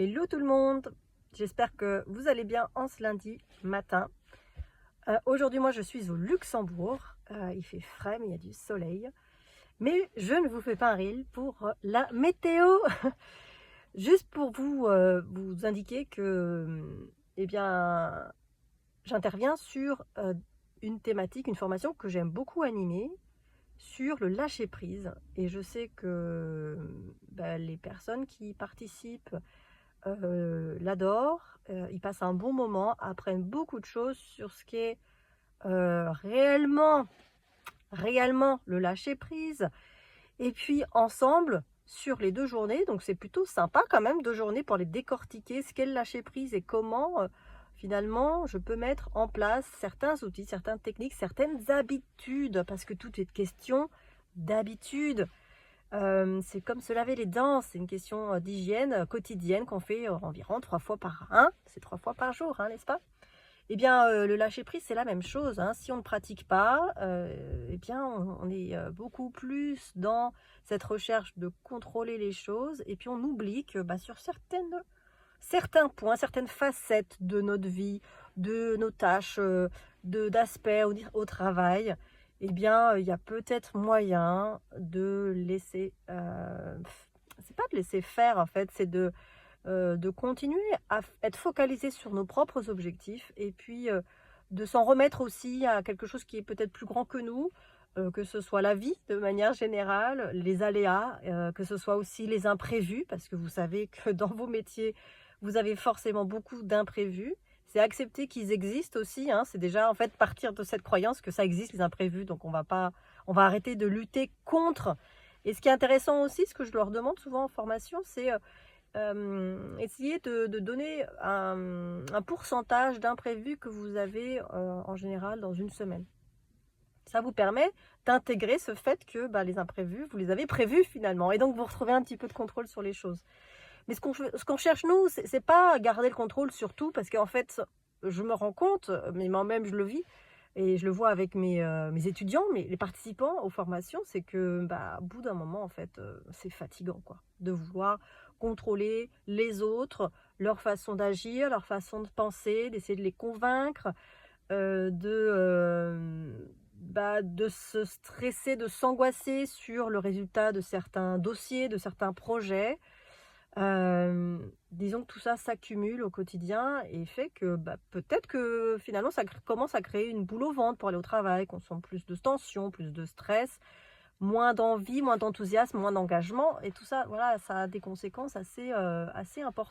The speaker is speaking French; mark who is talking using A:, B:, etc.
A: Hello tout le monde, j'espère que vous allez bien en ce lundi matin. Aujourd'hui moi je suis au Luxembourg, il fait frais mais il y a du soleil. Mais je ne vous fais pas un reel pour la météo. Juste pour vous indiquer que eh bien, j'interviens sur une thématique, une formation que j'aime beaucoup animer sur le lâcher prise. Et je sais que les personnes qui participent l'adorent, ils passent un bon moment, apprennent beaucoup de choses sur ce qui est réellement le lâcher prise. Et puis ensemble, sur les 2 journées, donc c'est plutôt sympa quand même 2 journées pour les décortiquer, ce qu'est le lâcher prise et comment finalement je peux mettre en place certains outils, certaines techniques, certaines habitudes, parce que tout est question d'habitude. C'est comme se laver les dents, c'est une question d'hygiène quotidienne qu'on fait environ 3 fois par c'est 3 fois par jour, n'est-ce pas? Eh bien, le lâcher prise, c'est la même chose, Si on ne pratique pas, eh bien, on est beaucoup plus dans cette recherche de contrôler les choses, et puis on oublie que sur certains points, certaines facettes de notre vie, de nos tâches, d'aspects au travail, eh bien, il y a peut-être moyen de laisser, c'est pas de laisser faire en fait, c'est de continuer à être focalisé sur nos propres objectifs, et puis de s'en remettre aussi à quelque chose qui est peut-être plus grand que nous, que ce soit la vie de manière générale, les aléas, que ce soit aussi les imprévus, parce que vous savez que dans vos métiers, vous avez forcément beaucoup d'imprévus. C'est accepter qu'ils existent aussi, c'est déjà en fait partir de cette croyance que ça existe les imprévus, donc on va arrêter de lutter contre. Et ce qui est intéressant aussi, ce que je leur demande souvent en formation, c'est essayer de donner un pourcentage d'imprévus que vous avez en général dans une semaine. Ça vous permet d'intégrer ce fait que les imprévus, vous les avez prévus finalement, et donc vous retrouvez un petit peu de contrôle sur les choses. Mais ce qu'on cherche nous, c'est pas garder le contrôle sur tout, parce qu'en fait, je me rends compte, mais moi-même je le vis, et je le vois avec mes étudiants, les participants aux formations, c'est que au bout d'un moment, en fait, c'est fatigant, quoi, de vouloir contrôler les autres, leur façon d'agir, leur façon de penser, d'essayer de les convaincre, de se stresser, de s'angoisser sur le résultat de certains dossiers, de certains projets. Disons que tout ça s'accumule au quotidien et fait que peut-être que finalement ça commence à créer une boule au ventre pour aller au travail, qu'on sent plus de tension, plus de stress, moins d'envie, moins d'enthousiasme, moins d'engagement, et tout ça, voilà, ça a des conséquences assez importantes.